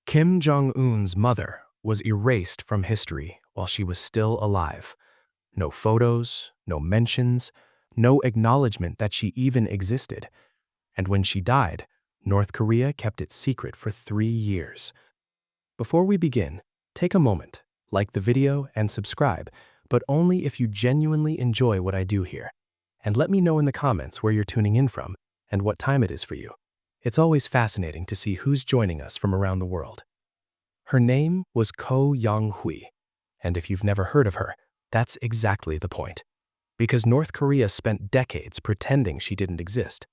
Kim Jong-un's mother was erased from history while she was still alive. No photos, no mentions, no acknowledgement that she even existed. And when she died, North Korea kept it secret for 3 years. Before we begin, take a moment, like the video and subscribe, but only if you genuinely enjoy what I do here. And let me know in the comments where you're tuning in from and what time it is for you. It's always fascinating to see who's joining us from around the world. Her name was Ko Young-hui, and if you've never heard of her, that's exactly the point. Because North Korea spent decades pretending she didn't exist.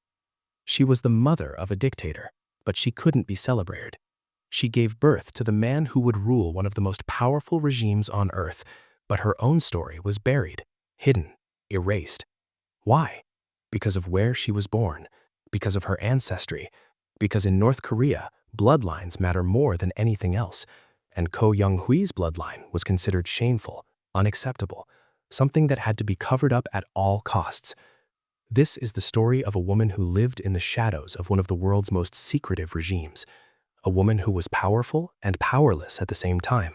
She was the mother of a dictator, but she couldn't be celebrated. She gave birth to the man who would rule one of the most powerful regimes on earth, but her own story was buried, hidden, erased. Why? Because of where she was born, because of her ancestry, because in North Korea, bloodlines matter more than anything else, and Ko Young-hui's bloodline was considered shameful, unacceptable, something that had to be covered up at all costs. This is the story of a woman who lived in the shadows of one of the world's most secretive regimes, a woman who was powerful and powerless at the same time,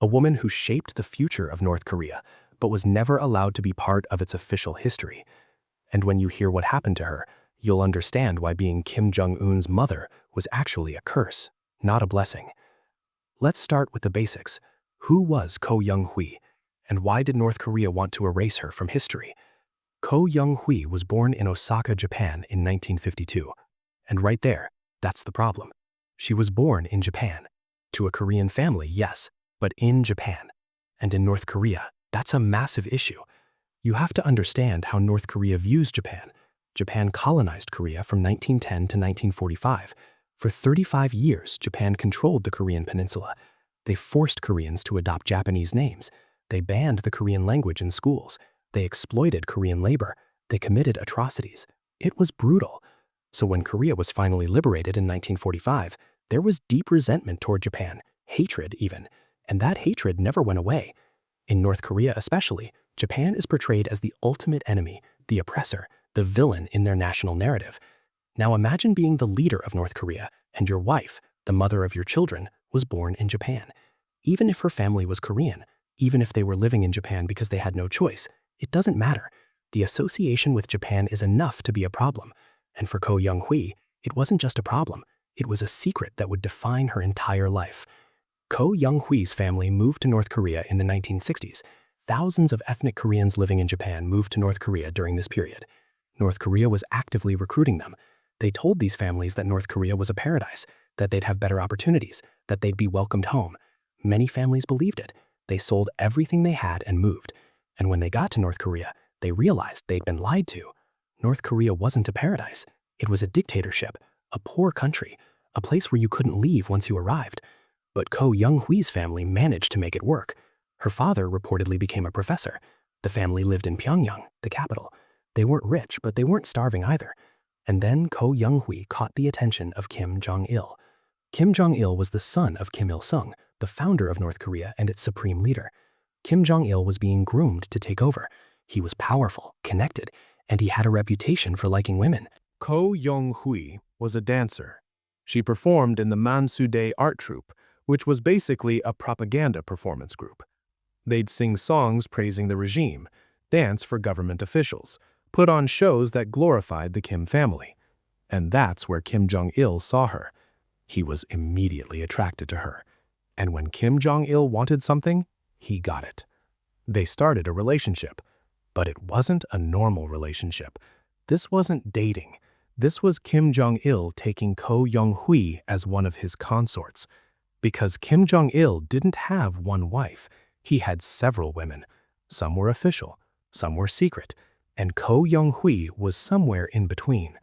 a woman who shaped the future of North Korea, but was never allowed to be part of its official history. And when you hear what happened to her, you'll understand why being Kim Jong-un's mother was actually a curse, not a blessing. Let's start with the basics. Who was Ko Young-hui, and why did North Korea want to erase her from history? Ko Young-hui was born in Osaka, Japan in 1952. And right there, that's the problem. She was born in Japan. To a Korean family, yes, but in Japan. And in North Korea, that's a massive issue. You have to understand how North Korea views Japan. Japan colonized Korea from 1910 to 1945. For 35 years, Japan controlled the Korean peninsula. They forced Koreans to adopt Japanese names. They banned the Korean language in schools. They exploited Korean labor. They committed atrocities. It was brutal. So when Korea was finally liberated in 1945, there was deep resentment toward Japan, hatred even, and that hatred never went away. In North Korea especially, Japan is portrayed as the ultimate enemy, the oppressor, the villain in their national narrative. Now imagine being the leader of North Korea, and your wife, the mother of your children, was born in Japan. Even if her family was Korean, even if they were living in Japan because they had no choice, it doesn't matter. The association with Japan is enough to be a problem. And for Ko Young-hui, it wasn't just a problem, it was a secret that would define her entire life. Ko Young-hui's family moved to North Korea in the 1960s. Thousands of ethnic Koreans living in Japan moved to North Korea during this period. North Korea was actively recruiting them. They told these families that North Korea was a paradise, that they'd have better opportunities, that they'd be welcomed home. Many families believed it. They sold everything they had and moved. And when they got to North Korea, they realized they'd been lied to. North Korea wasn't a paradise. It was a dictatorship, a poor country, a place where you couldn't leave once you arrived. But Ko Young-hui's family managed to make it work. Her father reportedly became a professor. The family lived in Pyongyang, the capital. They weren't rich, but they weren't starving either. And then Ko Young-hui caught the attention of Kim Jong-il. Kim Jong-il was the son of Kim Il-sung, the founder of North Korea and its supreme leader. Kim Jong-il was being groomed to take over. He was powerful, connected, and he had a reputation for liking women. Ko Young-hui was a dancer. She performed in the Mansudae art troupe, which was basically a propaganda performance group. They'd sing songs praising the regime, dance for government officials, put on shows that glorified the Kim family. And that's where Kim Jong-il saw her. He was immediately attracted to her. And when Kim Jong-il wanted something, he got it. They started a relationship. But it wasn't a normal relationship. This wasn't dating. This was Kim Jong-il taking Ko Young-hui as one of his consorts. Because Kim Jong-il didn't have one wife. He had several women. Some were official, some were secret, and Ko Young-hui was somewhere in between.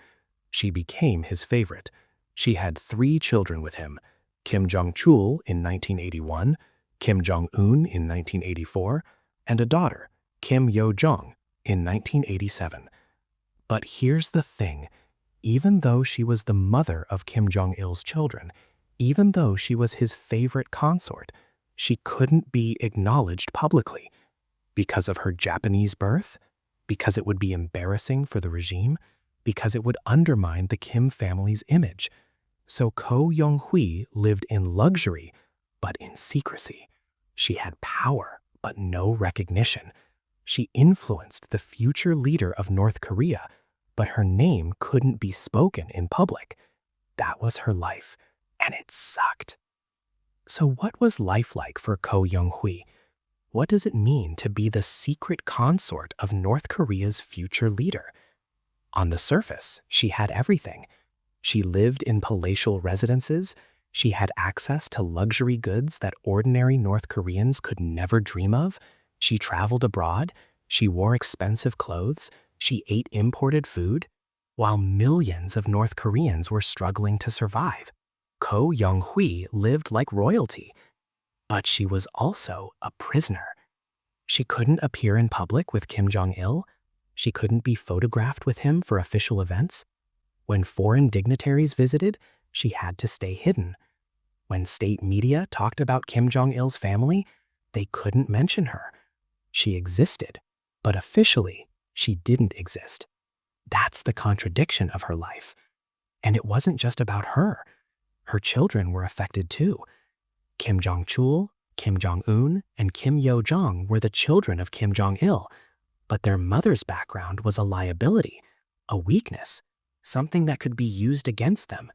She became his favorite. She had 3 children with him, Kim Jong-chul in 1981, Kim Jong-un in 1984, and a daughter, Kim Yo-jong, in 1987. But here's the thing. Even though she was the mother of Kim Jong-il's children, even though she was his favorite consort, she couldn't be acknowledged publicly. Because of her Japanese birth? Because it would be embarrassing for the regime? Because it would undermine the Kim family's image? So Ko Yong-hui lived in luxury, but in secrecy. She had power, but no recognition. She influenced the future leader of North Korea, but her name couldn't be spoken in public. That was her life, and it sucked. So what was life like for Ko Yong-hui? What does it mean to be the secret consort of North Korea's future leader? On the surface, she had everything. She lived in palatial residences. She had access to luxury goods that ordinary North Koreans could never dream of. She traveled abroad. She wore expensive clothes. She ate imported food. While millions of North Koreans were struggling to survive, Ko Yong-hui lived like royalty. But she was also a prisoner. She couldn't appear in public with Kim Jong-il. She couldn't be photographed with him for official events. When foreign dignitaries visited, she had to stay hidden. When state media talked about Kim Jong-il's family, they couldn't mention her. She existed, but officially, she didn't exist. That's the contradiction of her life. And it wasn't just about her. Her children were affected too. Kim Jong-chul, Kim Jong-un, and Kim Yo-jong were the children of Kim Jong-il, but their mother's background was a liability, a weakness, something that could be used against them.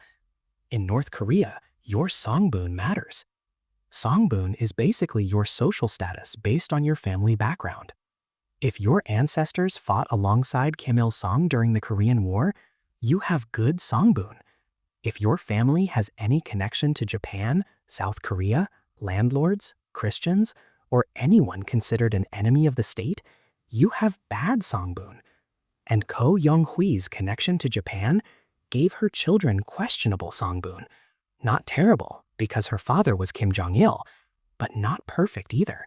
In North Korea, your songbun matters. Songbun is basically your social status based on your family background. If your ancestors fought alongside Kim Il-sung during the Korean War, you have good songbun. If your family has any connection to Japan, South Korea, landlords, Christians, or anyone considered an enemy of the state, you have bad songbun. And Ko Yong-hui's connection to Japan gave her children questionable songbun. Not terrible, because her father was Kim Jong-il, but not perfect either.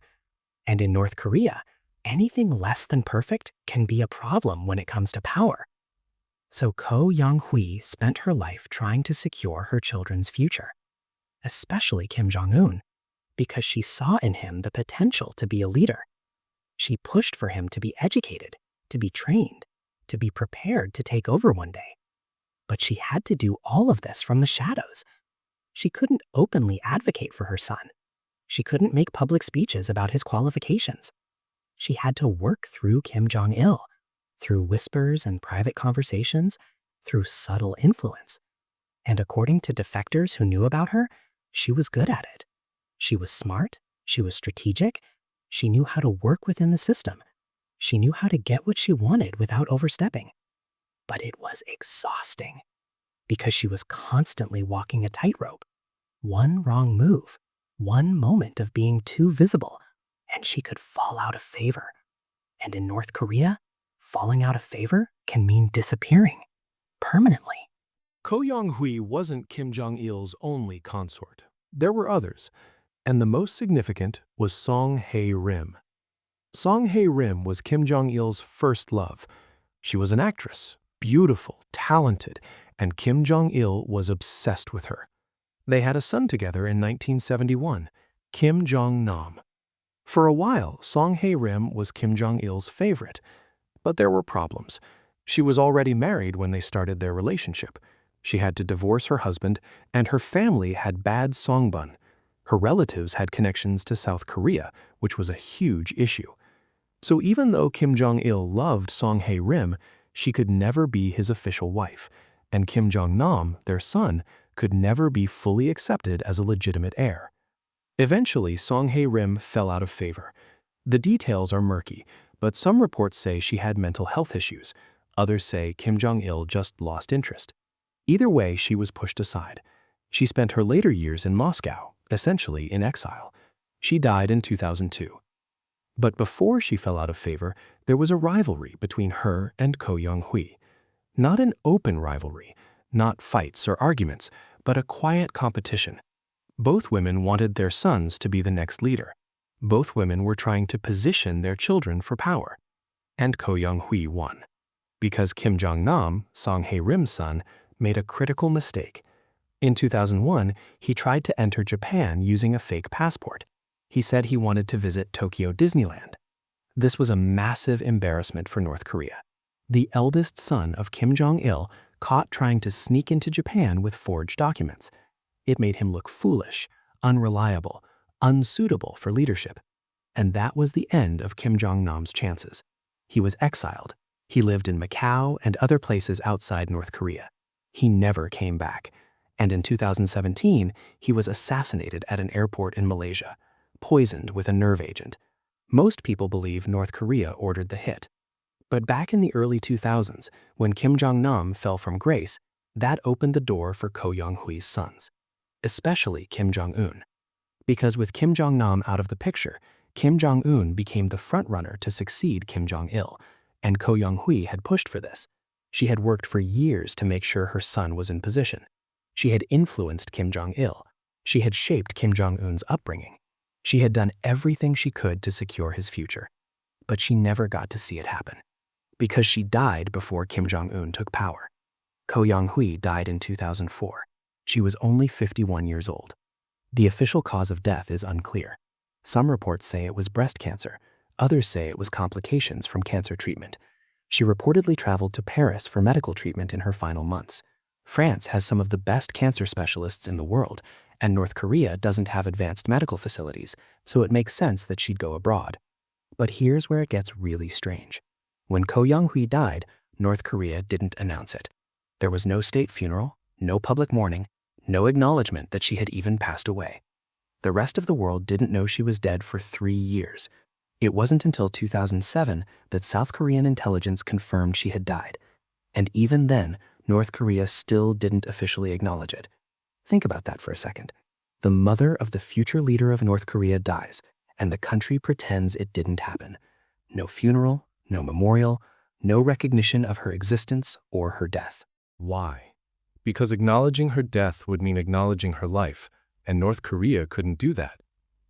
And in North Korea, anything less than perfect can be a problem when it comes to power. So Ko Yong-hui spent her life trying to secure her children's future, especially Kim Jong-un, because she saw in him the potential to be a leader. She pushed for him to be educated, to be trained, to be prepared to take over one day. But she had to do all of this from the shadows. She couldn't openly advocate for her son. She couldn't make public speeches about his qualifications. She had to work through Kim Jong-il, through whispers and private conversations, through subtle influence. And according to defectors who knew about her, she was good at it. She was smart, she was strategic, she knew how to work within the system. She knew how to get what she wanted without overstepping. But it was exhausting, because she was constantly walking a tightrope. One wrong move, one moment of being too visible, and she could fall out of favor. And in North Korea, falling out of favor can mean disappearing permanently. Ko Yong-hui wasn't Kim Jong-il's only consort. There were others, and the most significant was Song Hae-rim. Song Hae-rim was Kim Jong-il's first love. She was an actress, beautiful, talented, and Kim Jong-il was obsessed with her. They had a son together in 1971, Kim Jong-nam. For a while, Song Hae-rim was Kim Jong-il's favorite, but there were problems. She was already married when they started their relationship. She had to divorce her husband, and her family had bad songbun. Her relatives had connections to South Korea, which was a huge issue. So even though Kim Jong-il loved Song Hae-rim, she could never be his official wife, and Kim Jong-nam, their son, could never be fully accepted as a legitimate heir. Eventually, Song Hae-rim fell out of favor. The details are murky, but some reports say she had mental health issues. Others say Kim Jong-il just lost interest. Either way, she was pushed aside. She spent her later years in Moscow, essentially in exile. She died in 2002. But before she fell out of favor, there was a rivalry between her and Ko Yong-hui. Not an open rivalry, not fights or arguments, but a quiet competition. Both women wanted their sons to be the next leader. Both women were trying to position their children for power. And Ko Yong-hui won. Because Kim Jong-nam, Song Hae-rim's son, made a critical mistake. In 2001, he tried to enter Japan using a fake passport. He said he wanted to visit Tokyo Disneyland. This was a massive embarrassment for North Korea. The eldest son of Kim Jong-il caught trying to sneak into Japan with forged documents. It made him look foolish, unreliable, unsuitable for leadership. And that was the end of Kim Jong-nam's chances. He was exiled. He lived in Macau and other places outside North Korea. He never came back. And in 2017, he was assassinated at an airport in Malaysia, poisoned with a nerve agent. Most people believe North Korea ordered the hit. But back in the early 2000s, when Kim Jong-nam fell from grace, that opened the door for Ko Young-hui's sons, especially Kim Jong-un. Because with Kim Jong-nam out of the picture, Kim Jong-un became the frontrunner to succeed Kim Jong-il, and Ko Young-hui had pushed for this. She had worked for years to make sure her son was in position. She had influenced Kim Jong-il. She had shaped Kim Jong-un's upbringing. She had done everything she could to secure his future. But she never got to see it happen. Because she died before Kim Jong-un took power. Ko Young-hui died in 2004. She was only 51 years old. The official cause of death is unclear. Some reports say it was breast cancer. Others say it was complications from cancer treatment. She reportedly traveled to Paris for medical treatment in her final months. France has some of the best cancer specialists in the world, and North Korea doesn't have advanced medical facilities, so it makes sense that she'd go abroad. But here's where it gets really strange. When Ko Young-hui died, North Korea didn't announce it. There was no state funeral, no public mourning, no acknowledgement that she had even passed away. The rest of the world didn't know she was dead for 3 years. It wasn't until 2007 that South Korean intelligence confirmed she had died. And even then, North Korea still didn't officially acknowledge it. Think about that for a second. The mother of the future leader of North Korea dies, and the country pretends it didn't happen. No funeral, no memorial, no recognition of her existence or her death. Why? Because acknowledging her death would mean acknowledging her life, and North Korea couldn't do that.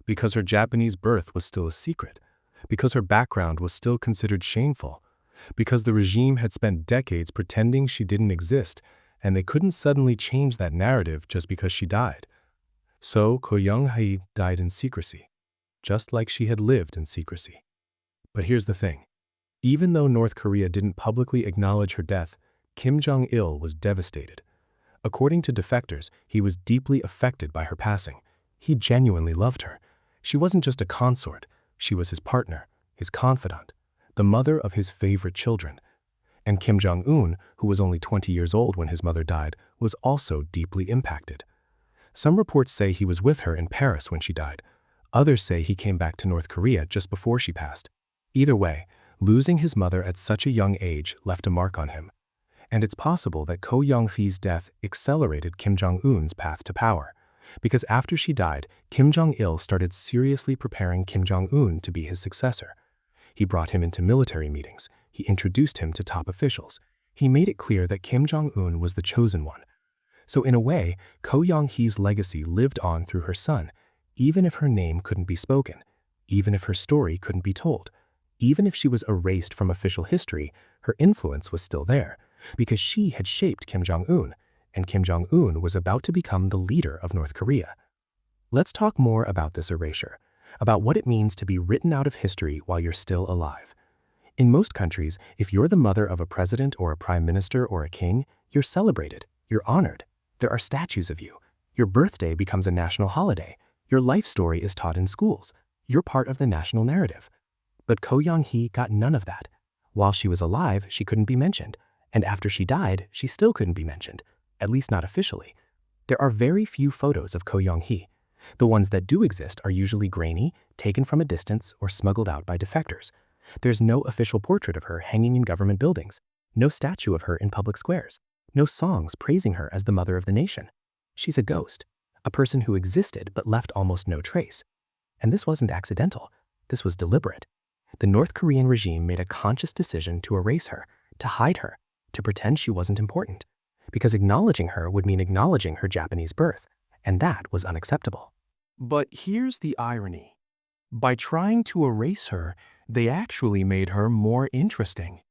Because her Japanese birth was still a secret. Because her background was still considered shameful. Because the regime had spent decades pretending she didn't exist, and they couldn't suddenly change that narrative just because she died. So Ko Young-hui died in secrecy, just like she had lived in secrecy. But here's the thing. Even though North Korea didn't publicly acknowledge her death, Kim Jong-il was devastated. According to defectors, he was deeply affected by her passing. He genuinely loved her. She wasn't just a consort, she was his partner, his confidant, the mother of his favorite children. And Kim Jong-un, who was only 20 years old when his mother died, was also deeply impacted. Some reports say he was with her in Paris when she died. Others say he came back to North Korea just before she passed. Either way, losing his mother at such a young age left a mark on him. And it's possible that Ko Young-hui's death accelerated Kim Jong-un's path to power. Because after she died, Kim Jong-il started seriously preparing Kim Jong-un to be his successor. He brought him into military meetings. He introduced him to top officials. He made it clear that Kim Jong-un was the chosen one. So in a way, Ko Young-hui's legacy lived on through her son, even if her name couldn't be spoken, even if her story couldn't be told, even if she was erased from official history, her influence was still there, because she had shaped Kim Jong-un, and Kim Jong-un was about to become the leader of North Korea. Let's talk more about this erasure, about what it means to be written out of history while you're still alive. In most countries, if you're the mother of a president or a prime minister or a king, you're celebrated, you're honored. There are statues of you. Your birthday becomes a national holiday. Your life story is taught in schools. You're part of the national narrative. But Ko Young-hui got none of that. While she was alive, she couldn't be mentioned. And after she died, she still couldn't be mentioned, at least not officially. There are very few photos of Ko Young-hui. The ones that do exist are usually grainy, taken from a distance, or smuggled out by defectors. There's no official portrait of her hanging in government buildings, no statue of her in public squares, no songs praising her as the mother of the nation. She's a ghost, a person who existed but left almost no trace. And this wasn't accidental. This was deliberate. The North Korean regime made a conscious decision to erase her, to hide her, to pretend she wasn't important, because acknowledging her would mean acknowledging her Japanese birth, and that was unacceptable. But here's the irony. By trying to erase her, they actually made her more interesting.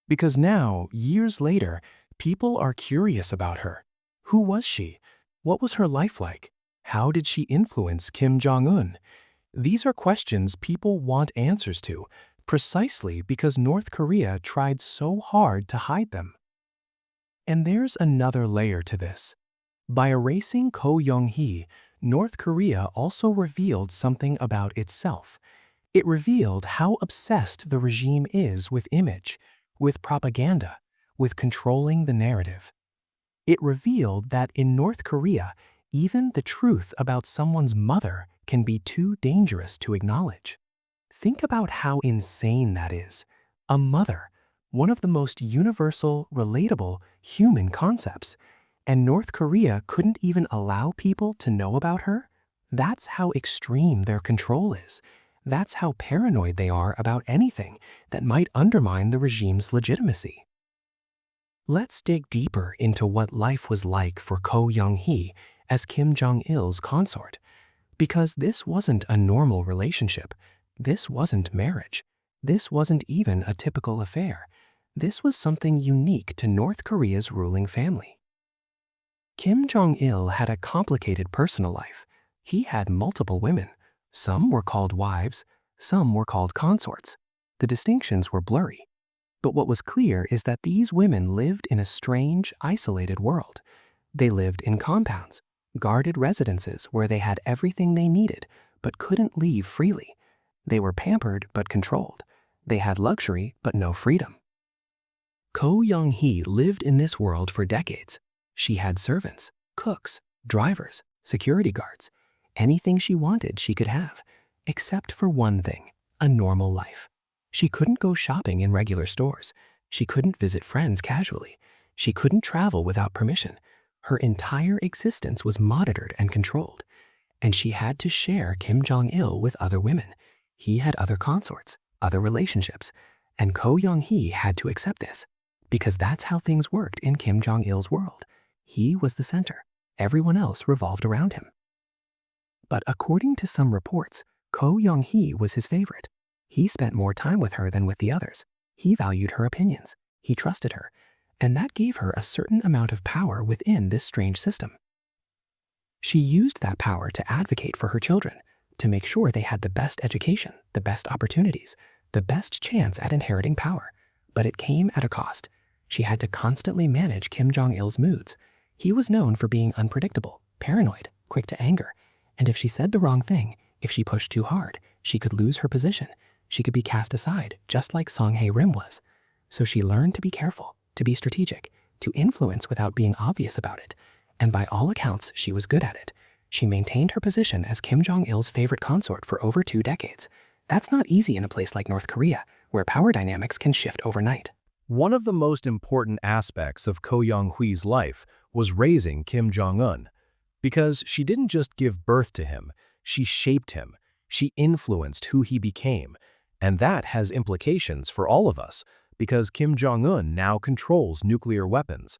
Because now, years later, people are curious about her. Who was she? What was her life like? How did she influence Kim Jong-un? These are questions people want answers to, precisely because North Korea tried so hard to hide them. And there's another layer to this. By erasing Ko Young-hee, North Korea also revealed something about itself. It revealed how obsessed the regime is with image, with propaganda, with controlling the narrative. It revealed that in North Korea, even the truth about someone's mother can be too dangerous to acknowledge. Think about how insane that is. A mother, one of the most universal, relatable human concepts, and North Korea couldn't even allow people to know about her? That's how extreme their control is. That's how paranoid they are about anything that might undermine the regime's legitimacy. Let's dig deeper into what life was like for Ko Young-hee as Kim Jong-il's consort. Because this wasn't a normal relationship. This wasn't marriage. This wasn't even a typical affair. This was something unique to North Korea's ruling family. Kim Jong-il had a complicated personal life. He had multiple women. Some were called wives, some were called consorts. The distinctions were blurry. But what was clear is that these women lived in a strange, isolated world. They lived in compounds, guarded residences where they had everything they needed but couldn't leave freely. They were pampered but controlled. They had luxury but no freedom. Ko Young-hee lived in this world for decades. She had servants, cooks, drivers, security guards. Anything she wanted she could have, except for one thing, a normal life. She couldn't go shopping in regular stores. She couldn't visit friends casually. She couldn't travel without permission. Her entire existence was monitored and controlled. And she had to share Kim Jong-il with other women. He had other consorts, other relationships, and Ko Young-hee had to accept this, because that's how things worked in Kim Jong-il's world. He was the center. Everyone else revolved around him. But according to some reports, Ko Young-hee was his favorite. He spent more time with her than with the others. He valued her opinions. He trusted her. And that gave her a certain amount of power within this strange system. She used that power to advocate for her children, to make sure they had the best education, the best opportunities, the best chance at inheriting power. But it came at a cost. She had to constantly manage Kim Jong-il's moods. He was known for being unpredictable, paranoid, quick to anger. And if she said the wrong thing, if she pushed too hard, she could lose her position. She could be cast aside, just like Song Hae-rim was. So she learned to be careful, to be strategic, to influence without being obvious about it. And by all accounts, she was good at it. She maintained her position as Kim Jong-il's favorite consort for over 2 decades. That's not easy in a place like North Korea, where power dynamics can shift overnight. One of the most important aspects of Ko Young-hee's life was raising Kim Jong-un. Because she didn't just give birth to him, she shaped him. She influenced who he became. And that has implications for all of us, because Kim Jong-un now controls nuclear weapons.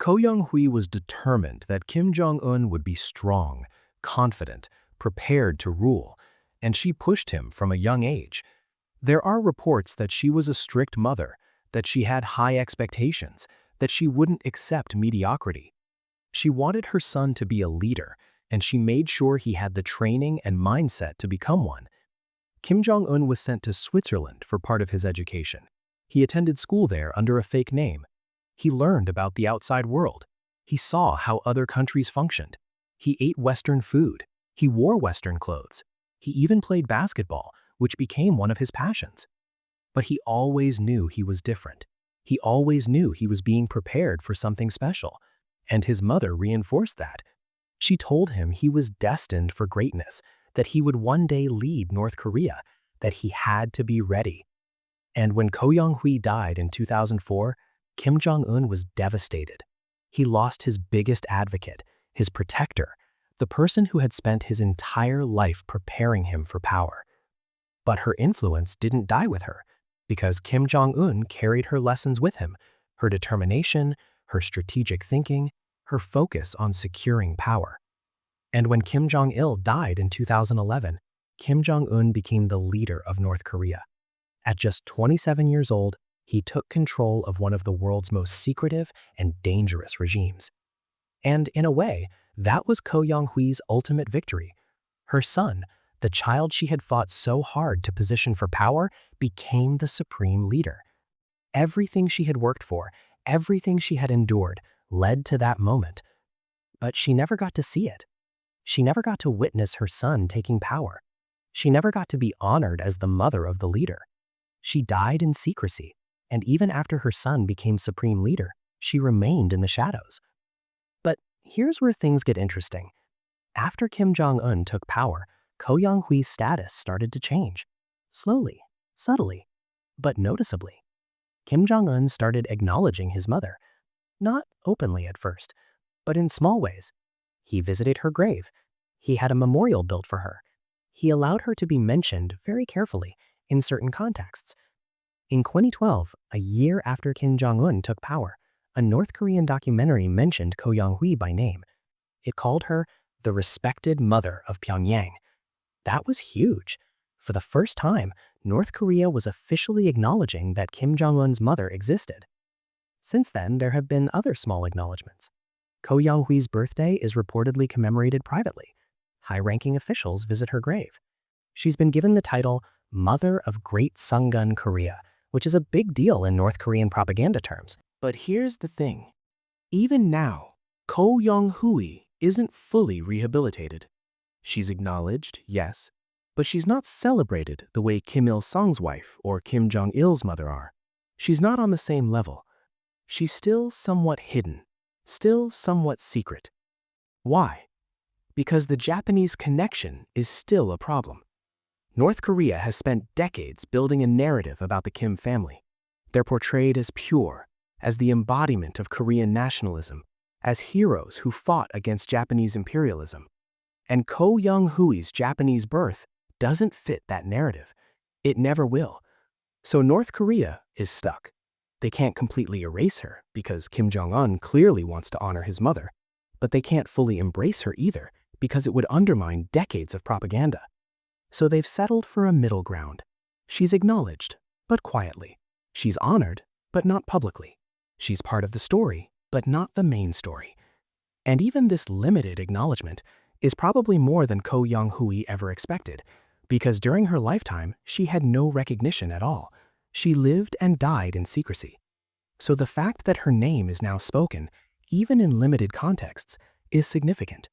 Ko Young-hee was determined that Kim Jong-un would be strong, confident, prepared to rule, and she pushed him from a young age. There are reports that she was a strict mother, that she had high expectations, that she wouldn't accept mediocrity. She wanted her son to be a leader, and she made sure he had the training and mindset to become one. Kim Jong-un was sent to Switzerland for part of his education. He attended school there under a fake name. He learned about the outside world. He saw how other countries functioned. He ate Western food. He wore Western clothes. He even played basketball, which became one of his passions. But he always knew he was different. He always knew he was being prepared for something special. And his mother reinforced that. She told him he was destined for greatness, that he would one day lead North Korea, that he had to be ready. And when Ko Young-hee died in 2004, Kim Jong-un was devastated. He lost his biggest advocate, his protector, the person who had spent his entire life preparing him for power. But her influence didn't die with her, because Kim Jong-un carried her lessons with him, her determination, her strategic thinking, her focus on securing power. And when Kim Jong-il died in 2011, Kim Jong-un became the leader of North Korea. At just 27 years old, he took control of one of the world's most secretive and dangerous regimes. And in a way, that was Ko Young-hee's ultimate victory. Her son, the child she had fought so hard to position for power, became the supreme leader. Everything she had worked for, Everything she had endured led to that moment, but she never got to see it. She never got to witness her son taking power. She never got to be honored as the mother of the leader. She died in secrecy, and even after her son became supreme leader, she remained in the shadows. But here's where things get interesting. After Kim Jong-un took power, Ko Young-hui's status started to change. Slowly, subtly, but noticeably. Kim Jong-un started acknowledging his mother. Not openly at first, but in small ways. He visited her grave. He had a memorial built for her. He allowed her to be mentioned very carefully in certain contexts. In 2012, a year after Kim Jong-un took power, a North Korean documentary mentioned Ko Young-hui by name. It called her the respected mother of Pyongyang. That was huge. For the first time, North Korea was officially acknowledging that Kim Jong-un's mother existed. Since then, there have been other small acknowledgments. Ko Young-hui's birthday is reportedly commemorated privately. High-ranking officials visit her grave. She's been given the title Mother of Great Sungun Korea, which is a big deal in North Korean propaganda terms. But here's the thing. Even now, Ko Young-hui isn't fully rehabilitated. She's acknowledged, yes, but she's not celebrated the way Kim Il-sung's wife or Kim Jong-il's mother are. She's not on the same level. She's still somewhat hidden, still somewhat secret. Why? Because the Japanese connection is still a problem. North Korea has spent decades building a narrative about the Kim family. They're portrayed as pure, as the embodiment of Korean nationalism, as heroes who fought against Japanese imperialism. And Ko Young-hui's Japanese birth doesn't fit that narrative. It never will. So North Korea is stuck. They can't completely erase her because Kim Jong-un clearly wants to honor his mother, but they can't fully embrace her either because it would undermine decades of propaganda. So they've settled for a middle ground. She's acknowledged, but quietly. She's honored, but not publicly. She's part of the story, but not the main story. And even this limited acknowledgement is probably more than Ko Young-hui ever expected, because during her lifetime, she had no recognition at all. She lived and died in secrecy. So the fact that her name is now spoken, even in limited contexts, is significant.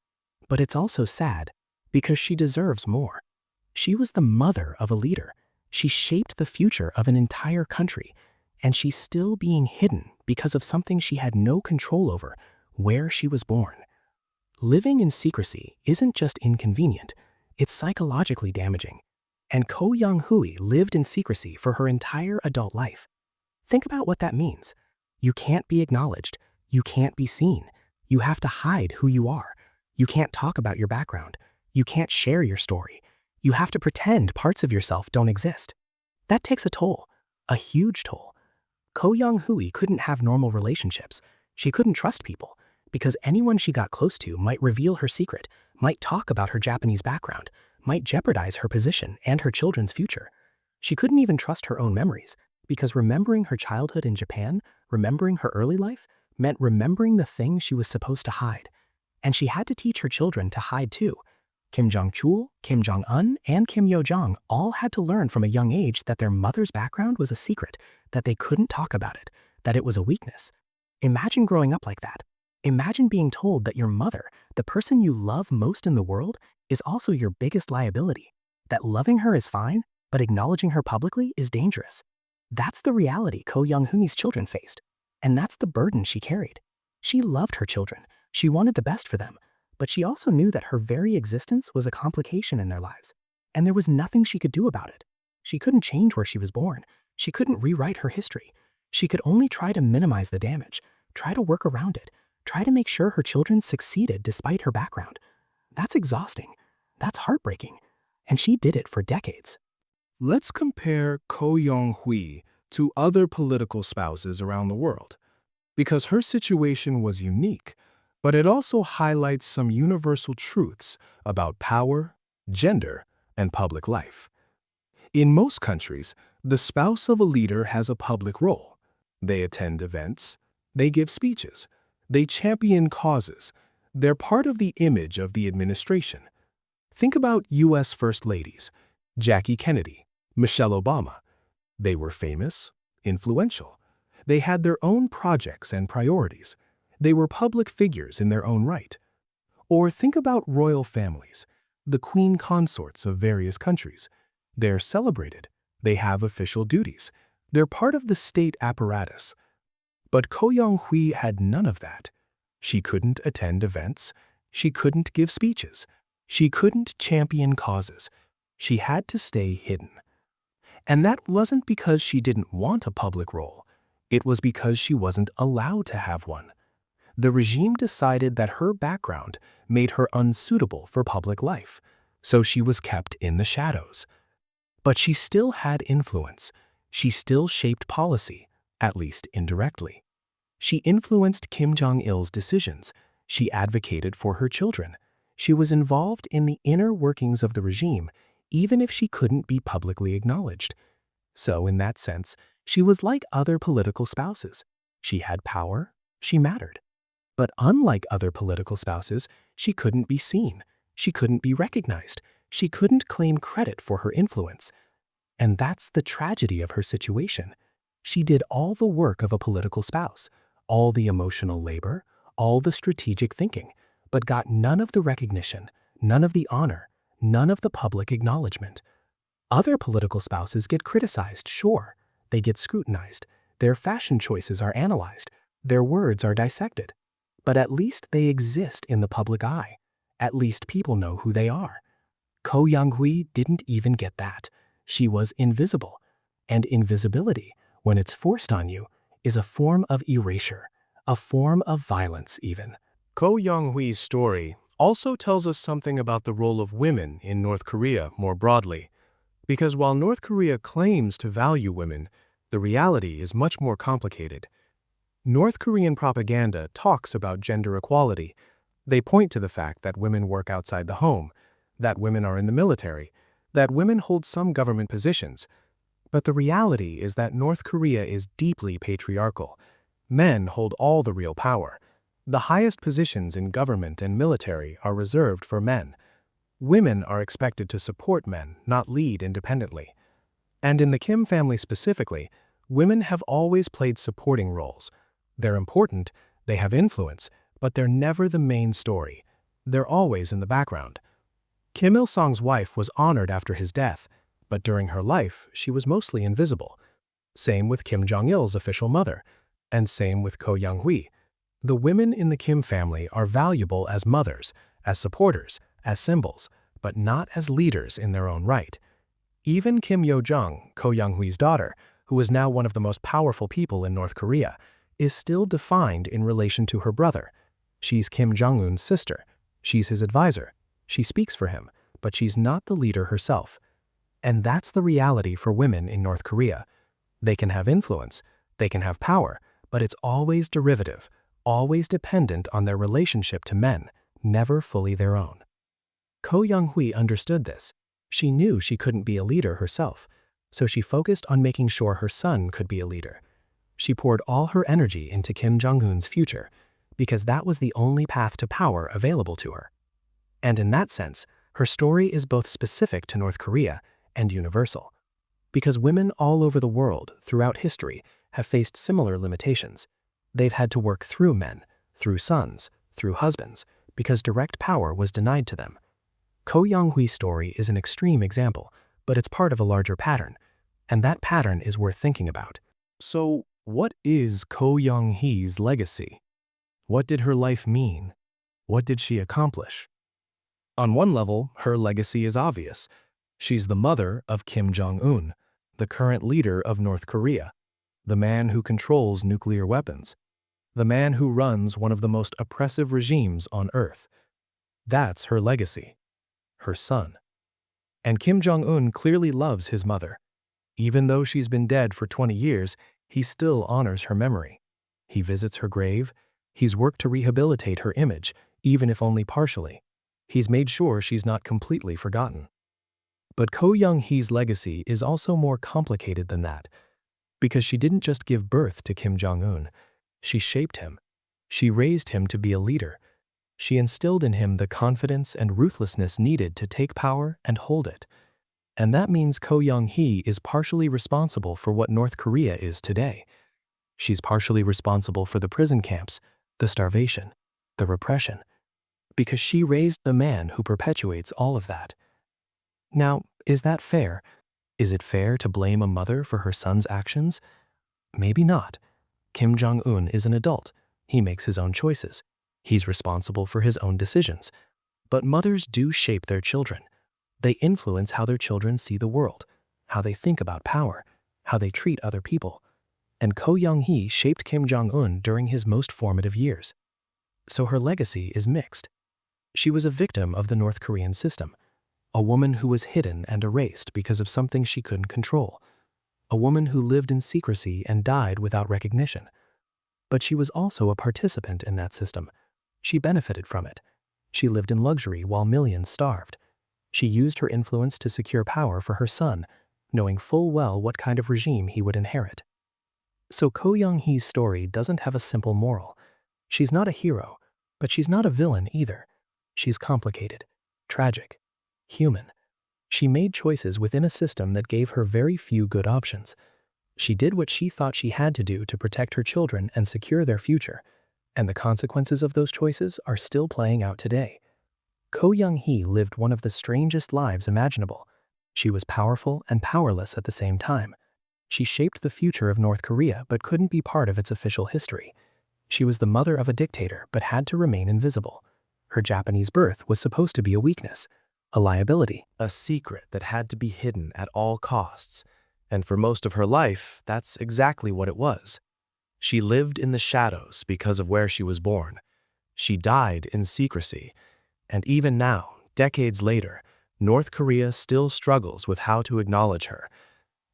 But it's also sad, because she deserves more. She was the mother of a leader. She shaped the future of an entire country, and she's still being hidden because of something she had no control over, where she was born. Living in secrecy isn't just inconvenient, it's psychologically damaging. And Ko Young-hui lived in secrecy for her entire adult life. Think about what that means. You can't be acknowledged. You can't be seen. You have to hide who you are. You can't talk about your background. You can't share your story. You have to pretend parts of yourself don't exist. That takes a toll, a huge toll. Ko Young-hui couldn't have normal relationships. She couldn't trust people, because anyone she got close to might reveal her secret, might talk about her Japanese background, might jeopardize her position and her children's future. She couldn't even trust her own memories, because remembering her childhood in Japan, remembering her early life, meant remembering the things she was supposed to hide. And she had to teach her children to hide too. Kim Jong-chul, Kim Jong-un, and Kim Yo-jong all had to learn from a young age that their mother's background was a secret, that they couldn't talk about it, that it was a weakness. Imagine growing up like that. Imagine being told that your mother, the person you love most in the world, is also your biggest liability, that loving her is fine, but acknowledging her publicly is dangerous. That's the reality Ko Young-hui's children faced, and that's the burden she carried. She loved her children. She wanted the best for them. But she also knew that her very existence was a complication in their lives, and there was nothing she could do about it. She couldn't change where she was born. She couldn't rewrite her history. She could only try to minimize the damage, try to work around it, try to make sure her children succeeded despite her background. That's exhausting. That's heartbreaking. And she did it for decades. Let's compare Ko Young-hui to other political spouses around the world, because her situation was unique, but it also highlights some universal truths about power, gender, and public life. In most countries, the spouse of a leader has a public role. They attend events, they give speeches, they champion causes, they're part of the image of the administration. Think about U.S. First Ladies, Jackie Kennedy, Michelle Obama. They were famous, influential. They had their own projects and priorities. They were public figures in their own right. Or think about royal families, the queen consorts of various countries. They're celebrated. They have official duties. They're part of the state apparatus. But Ko Young-hui had none of that. She couldn't attend events. She couldn't give speeches. She couldn't champion causes. She had to stay hidden. And that wasn't because she didn't want a public role. It was because she wasn't allowed to have one. The regime decided that her background made her unsuitable for public life, so she was kept in the shadows. But she still had influence. She still shaped policy, at least indirectly. She influenced Kim Jong-il's decisions. She advocated for her children. She was involved in the inner workings of the regime, even if she couldn't be publicly acknowledged. So, in that sense, she was like other political spouses. She had power. She mattered. But unlike other political spouses, she couldn't be seen. She couldn't be recognized. She couldn't claim credit for her influence. And that's the tragedy of her situation. She did all the work of a political spouse, all the emotional labor, all the strategic thinking, but got none of the recognition, none of the honor, none of the public acknowledgement. Other political spouses get criticized, sure. They get scrutinized. Their fashion choices are analyzed. Their words are dissected. But at least they exist in the public eye. At least people know who they are. Ko Young-hui didn't even get that. She was invisible. And invisibility, when it's forced on you, is a form of erasure, a form of violence even. Ko Young-hui's story also tells us something about the role of women in North Korea more broadly. Because while North Korea claims to value women, the reality is much more complicated. North Korean propaganda talks about gender equality. They point to the fact that women work outside the home, that women are in the military, that women hold some government positions. But the reality is that North Korea is deeply patriarchal. Men hold all the real power. The highest positions in government and military are reserved for men. Women are expected to support men, not lead independently. And in the Kim family specifically, women have always played supporting roles. They're important, they have influence, but they're never the main story. They're always in the background. Kim Il-sung's wife was honored after his death, but during her life, she was mostly invisible. Same with Kim Jong-il's official mother, and same with Ko Young-hui. The women in the Kim family are valuable as mothers, as supporters, as symbols, but not as leaders in their own right. Even Kim Yo-jong, Ko Young-hui's daughter, who is now one of the most powerful people in North Korea, is still defined in relation to her brother. She's Kim Jong-un's sister. She's his advisor. She speaks for him, but she's not the leader herself. And that's the reality for women in North Korea. They can have influence, they can have power, but it's always derivative, always dependent on their relationship to men, never fully their own. Ko Young-hui understood this. She knew she couldn't be a leader herself, so she focused on making sure her son could be a leader. She poured all her energy into Kim Jong-un's future, because that was the only path to power available to her. And in that sense, her story is both specific to North Korea and universal. Because women all over the world, throughout history, have faced similar limitations. They've had to work through men, through sons, through husbands, because direct power was denied to them. Ko Young-hui's story is an extreme example, but it's part of a larger pattern, and that pattern is worth thinking about. So, what is Ko Young-hui's legacy? What did her life mean? What did she accomplish? On one level, her legacy is obvious. She's the mother of Kim Jong-un, the current leader of North Korea, the man who controls nuclear weapons, the man who runs one of the most oppressive regimes on Earth. That's her legacy, her son. And Kim Jong-un clearly loves his mother. Even though she's been dead for 20 years, he still honors her memory. He visits her grave. He's worked to rehabilitate her image, even if only partially. He's made sure she's not completely forgotten. But Ko Young-hui's legacy is also more complicated than that, because she didn't just give birth to Kim Jong-un. She shaped him. She raised him to be a leader. She instilled in him the confidence and ruthlessness needed to take power and hold it. And that means Ko Young-hui is partially responsible for what North Korea is today. She's partially responsible for the prison camps, the starvation, the repression, because she raised the man who perpetuates all of that. Now, is that fair? Is it fair to blame a mother for her son's actions? Maybe not. Kim Jong-un is an adult. He makes his own choices. He's responsible for his own decisions. But mothers do shape their children. They influence how their children see the world, how they think about power, how they treat other people. And Ko Young-hee shaped Kim Jong-un during his most formative years. So her legacy is mixed. She was a victim of the North Korean system, a woman who was hidden and erased because of something she couldn't control, a woman who lived in secrecy and died without recognition. But she was also a participant in that system. She benefited from it. She lived in luxury while millions starved. She used her influence to secure power for her son, knowing full well what kind of regime he would inherit. So Ko Young-hee's story doesn't have a simple moral. She's not a hero, but she's not a villain either. She's complicated, tragic, human. She made choices within a system that gave her very few good options. She did what she thought she had to do to protect her children and secure their future, and the consequences of those choices are still playing out today. Ko Young-hee lived one of the strangest lives imaginable. She was powerful and powerless at the same time. She shaped the future of North Korea but couldn't be part of its official history. She was the mother of a dictator but had to remain invisible. Her Japanese birth was supposed to be a weakness, a liability, a secret that had to be hidden at all costs. And for most of her life, that's exactly what it was. She lived in the shadows because of where she was born. She died in secrecy. And even now, decades later, North Korea still struggles with how to acknowledge her.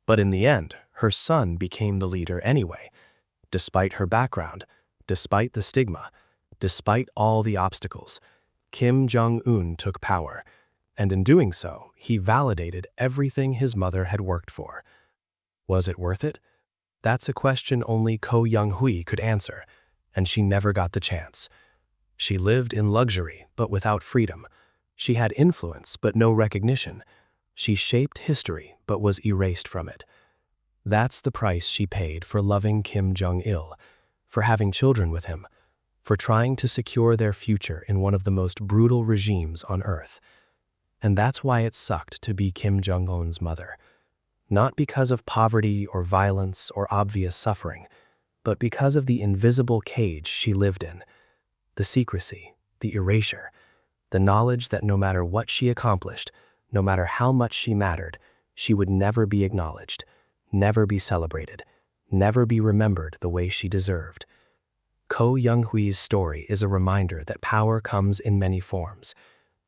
But in the end, her son became the leader anyway. Despite her background, despite the stigma, despite all the obstacles, Kim Jong-un took power. And in doing so, he validated everything his mother had worked for. Was it worth it? That's a question only Ko Young-hee could answer, and she never got the chance. She lived in luxury, but without freedom. She had influence, but no recognition. She shaped history, but was erased from it. That's the price she paid for loving Kim Jong-il, for having children with him, for trying to secure their future in one of the most brutal regimes on Earth. And that's why it sucked to be Kim Jong-un's mother. Not because of poverty or violence or obvious suffering, but because of the invisible cage she lived in. The secrecy, the erasure, the knowledge that no matter what she accomplished, no matter how much she mattered, she would never be acknowledged, never be celebrated, never be remembered the way she deserved. Ko Young-hee's story is a reminder that power comes in many forms.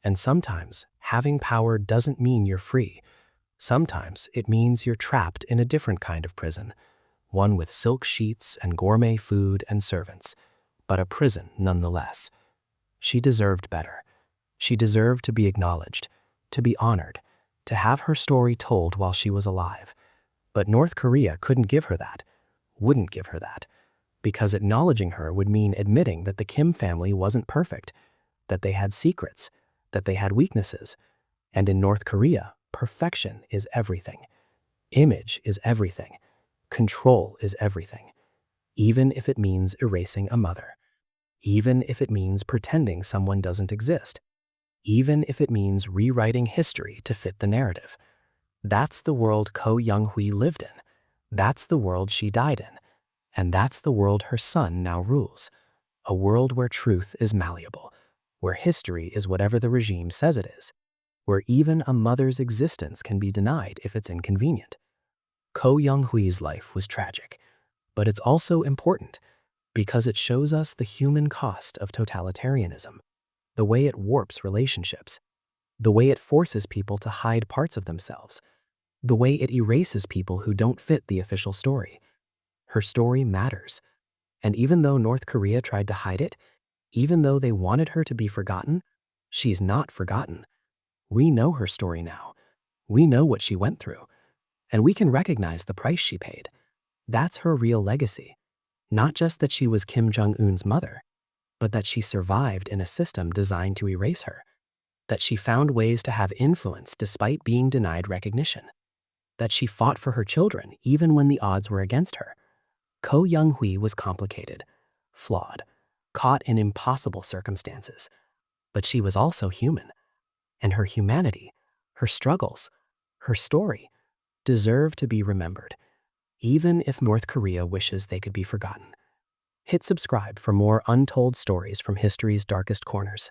And sometimes, having power doesn't mean you're free. Sometimes it means you're trapped in a different kind of prison, one with silk sheets and gourmet food and servants, but a prison nonetheless. She deserved better. She deserved to be acknowledged, to be honored, to have her story told while she was alive. But North Korea couldn't give her that, wouldn't give her that, because acknowledging her would mean admitting that the Kim family wasn't perfect, that they had secrets, that they had weaknesses. And in North Korea, perfection is everything. Image is everything. Control is everything. Even if it means erasing a mother. Even if it means pretending someone doesn't exist. Even if it means rewriting history to fit the narrative. That's the world Ko Young-hee lived in. That's the world she died in. And that's the world her son now rules. A world where truth is malleable, where history is whatever the regime says it is, where even a mother's existence can be denied if it's inconvenient. Ko Young-hee's life was tragic, but it's also important because it shows us the human cost of totalitarianism, the way it warps relationships, the way it forces people to hide parts of themselves, the way it erases people who don't fit the official story. Her story matters, and even though North Korea tried to hide it, even though they wanted her to be forgotten, she's not forgotten. We know her story now. We know what she went through, and we can recognize the price she paid. That's her real legacy. Not just that she was Kim Jong-un's mother, but that she survived in a system designed to erase her, that she found ways to have influence despite being denied recognition, that she fought for her children even when the odds were against her. Ko Young-hui was complicated, flawed, caught in impossible circumstances. But she was also human, and her humanity, her struggles, her story deserve to be remembered, even if North Korea wishes they could be forgotten. Hit subscribe for more untold stories from history's darkest corners.